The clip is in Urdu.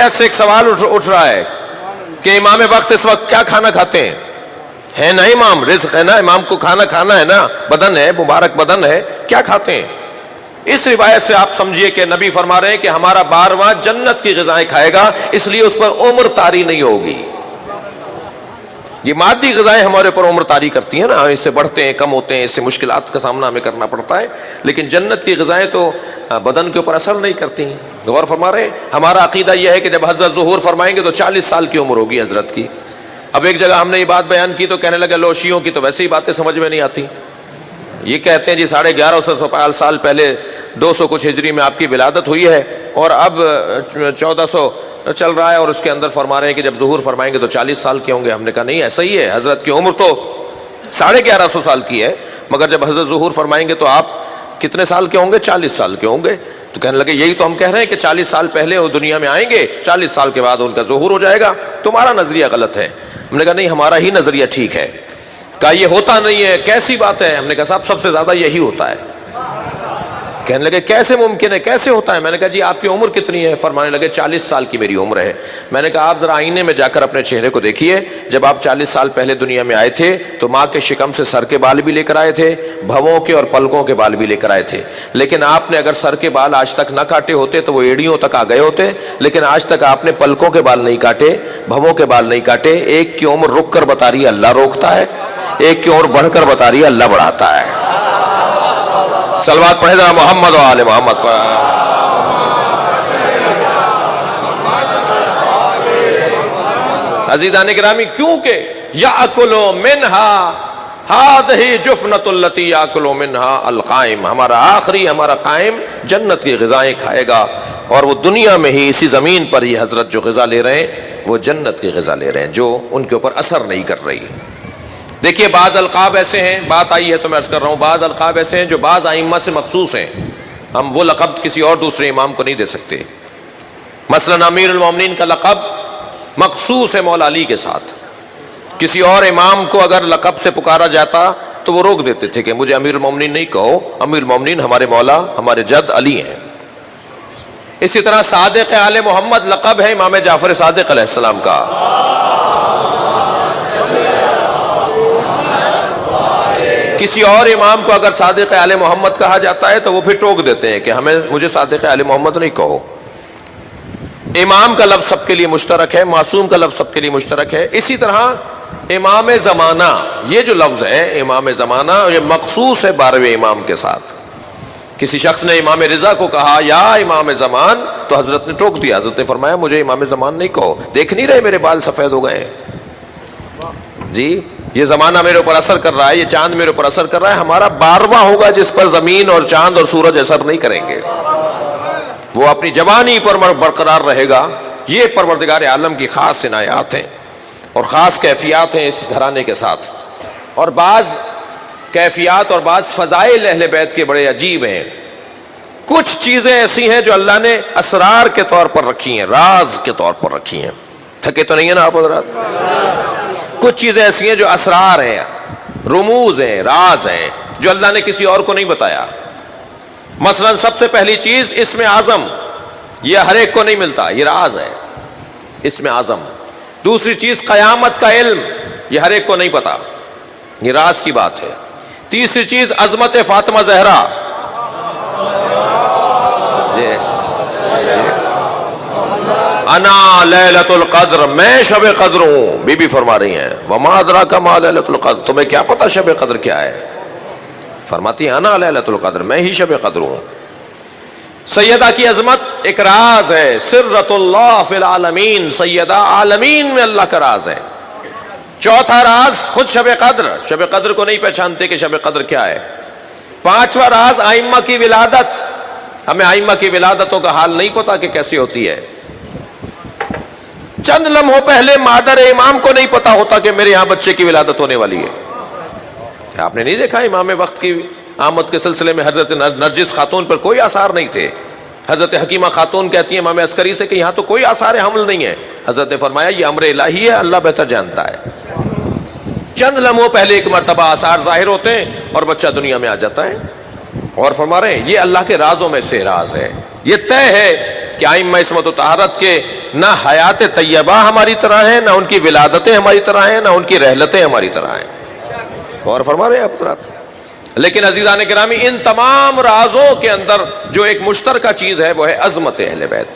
روایت سے ایک سوال اٹھ رہا ہے کہ امام وقت اس وقت کیا کھانا کھاتے ہیں؟ ہے نا امام، رزق ہے نا، امام کو کھانا کھانا ہے نا، بدن ہے، مبارک بدن ہے، کیا کھاتے ہیں؟ اس روایت سے آپ سمجھیے کہ نبی فرما رہے ہیں کہ ہمارا 12واں جنت کی غذائیں کھائے گا، اس لیے اس پر عمر طاری نہیں ہوگی۔ یہ مادی غذائیں ہمارے اوپر عمر طاری کرتی ہیں نا، اس سے بڑھتے ہیں، کم ہوتے ہیں، اس سے مشکلات کا سامنا ہمیں کرنا پڑتا ہے، لیکن جنت کی غذائیں تو بدن کے اوپر اثر نہیں کرتی ہیں۔ غور فرما رہے ہیں؟ ہمارا عقیدہ یہ ہے کہ جب حضرت ظہور فرمائیں گے تو 40 سال کی عمر ہوگی حضرت کی۔ اب ایک جگہ ہم نے یہ بات بیان کی تو کہنے لگے لو شیعوں کی تو ویسے ہی باتیں سمجھ میں نہیں آتی، یہ کہتے ہیں جی 1150 سال پہلے 200 کچھ ہجری میں آپ کی ولادت ہوئی ہے اور اب 1400 چل رہا ہے، اور اس کے اندر فرما رہے ہیں کہ جب ظہور فرمائیں گے تو 40 سال کے ہوں گے۔ ہم نے کہا نہیں، ایسا ہی ہے، حضرت کی عمر تو 1150 سال کی ہے، مگر جب حضرت ظہور فرمائیں گے تو آپ کتنے سال کے ہوں گے؟ 40 سال کے ہوں گے۔ تو کہنے لگے یہی تو ہم کہہ رہے ہیں کہ 40 سال پہلے وہ دنیا میں آئیں گے، 40 سال کے بعد ان کا ظہور ہو جائے گا، تمہارا نظریہ غلط ہے۔ ہم نے کہا نہیں، ہمارا ہی نظریہ ٹھیک ہے۔ کہا یہ ہوتا نہیں ہے، کیسی بات ہے؟ ہم نے کہا صاحب سب سے زیادہ یہی ہوتا ہے۔ کہنے لگے کیسے ممکن ہے، کیسے ہوتا ہے؟ میں نے کہا جی آپ کی عمر کتنی ہے؟ فرمانے لگے 40 سال کی میری عمر ہے۔ میں نے کہا آپ ذرا آئینے میں جا کر اپنے چہرے کو دیکھیے، جب آپ 40 سال پہلے دنیا میں آئے تھے تو ماں کے شکم سے سر کے بال بھی لے کر آئے تھے، بھووں کے اور پلکوں کے بال بھی لے کر آئے تھے، لیکن آپ نے اگر سر کے بال آج تک نہ کاٹے ہوتے تو وہ ایڑیوں تک آ گئے ہوتے، لیکن آج تک آپ نے پلکوں کے بال نہیں کاٹے، بھووں کے بال نہیں کاٹے۔ ایک کی عمر رک کر بتا رہی ہے اللہ روکتا ہے، ایک کی عمر بڑھ کر بتا رہی ہے اللہ بڑھاتا ہے۔ صلوات پڑھے ذرا محمد و آل محمد پر۔ عزیزان گرامی، کیونکہ یأکل منہا ہذہ جفنۃ التی یأکل منہا القائم، ہمارا آخری، ہمارا قائم جنت کی غذائیں کھائے گا، اور وہ دنیا میں ہی اسی زمین پر ہی حضرت جو غذا لے رہے ہیں وہ جنت کی غذا لے رہے ہیں جو ان کے اوپر اثر نہیں کر رہی۔ دیکھیے بعض القاب ایسے ہیں، بات آئی ہے تو میں عرض کر رہا ہوں، بعض القاب ایسے ہیں جو بعض ائمہ سے مخصوص ہیں، ہم وہ لقب کسی اور دوسرے امام کو نہیں دے سکتے۔ مثلا امیر المومنین کا لقب مخصوص ہے مولا علی کے ساتھ، کسی اور امام کو اگر لقب سے پکارا جاتا تو وہ روک دیتے تھے کہ مجھے امیر المومنین نہیں کہو، امیر المومنین ہمارے مولا، ہمارے جد علی ہیں۔ اسی طرح صادق آل محمد لقب ہے امام جعفر صادق علیہ السلام کا۔ کسی اور امام کو اگر صادق آل محمد کہا جاتا ہے تو وہ پھر ٹوک دیتے ہیں کہ مجھے صادق آل محمد نہیں کہو۔ امام کا لفظ سب کے لیے مشترک ہے، معصوم کا لفظ سب کے لیے مشترک ہے۔ اسی طرح امام زمانہ، یہ جو لفظ ہے امام زمانہ، یہ مخصوص ہے 12ویں امام کے ساتھ۔ کسی شخص نے امام رضا کو کہا یا امام زمان تو حضرت نے ٹوک دیا، حضرت نے فرمایا مجھے امام زمان نہیں کہو، دیکھ نہیں رہے میرے بال سفید ہو گئے جی، یہ زمانہ میرے اوپر اثر کر رہا ہے، یہ چاند میرے اوپر اثر کر رہا ہے، ہمارا 12واں ہوگا جس پر زمین اور چاند اور سورج اثر نہیں کریں گے، وہ اپنی جوانی پر برقرار رہے گا۔ یہ پروردگار عالم کی خاص عنایات ہیں اور خاص کیفیات ہیں اس گھرانے کے ساتھ، اور بعض کیفیات اور بعض فضائل اہل بیت کے بڑے عجیب ہیں۔ کچھ چیزیں ایسی ہیں جو اللہ نے اسرار کے طور پر رکھی ہیں، راز کے طور پر رکھی ہیں۔ تھکے تو نہیں ہیں نا آپ حضرات؟ کچھ چیزیں ایسی ہیں جو اسرار ہیں، رموز ہیں، راز ہیں، جو اللہ نے کسی اور کو نہیں بتایا۔ مثلا سب سے پہلی چیز اسم اعظم، یہ ہر ایک کو نہیں ملتا، یہ راز ہے، اسم اعظم۔ دوسری چیز قیامت کا علم، یہ ہر ایک کو نہیں پتا، یہ راز کی بات ہے۔ تیسری چیز عظمت فاطمہ زہرا، انا لیلۃ القدر، میں شب قدر ہوں، بی بی فرما رہی ہیں وما ادراک ما لیلۃ القدر، تمہیں کیا پتا شب قدر کیا ہے؟ فرماتی ہیں انا لیلۃ القدر، میں ہی شب قدر ہوں۔ سیدہ کی عظمت ایک راز ہے، سرۃ اللہ فی العالمین، سیدہ عالمین میں اللہ کا راز ہے۔ چوتھا راز خود شب قدر، شب قدر کو نہیں پہچانتے کہ شب قدر کیا ہے۔ پانچواں راز ائمہ کی ولادت، ہمیں ائمہ کی ولادتوں کا حال نہیں پتا کہ کیسی ہوتی ہے۔ چند لمحوں پہلے مادر امام کو نہیں پتا ہوتا کہ میرے یہاں بچے کی ولادت ہونے والی ہے۔ آپ نے نہیں دیکھا امام وقت کی آمد کے سلسلے میں حضرت نرجس خاتون پر کوئی آثار نہیں تھے؟ حضرت حکیمہ خاتون کہتی ہیں امام عسکری سے کہ یہاں تو کوئی آثار حمل نہیں ہے۔ حضرت نے فرمایا یہ امر الہی ہے، اللہ بہتر جانتا ہے۔ چند لمحوں پہلے ایک مرتبہ آثار ظاہر ہوتے ہیں اور بچہ دنیا میں آ جاتا ہے، اور فرما رہے ہیں یہ اللہ کے رازوں میں سے راز ہے۔ یہ طے ہے کہ ائمہ عصمت و طہارت کے نہ حیات طیبہ ہماری طرح ہیں، نہ ان کی ولادتیں ہماری طرح ہیں، نہ ان کی رحلتیں ہماری طرح ہیں. غور فرما رہے ہیں آپ حضرات؟ لیکن عزیزان گرامی، ان تمام رازوں کے اندر جو ایک مشترکہ چیز ہے وہ ہے عظمت اہل بیت.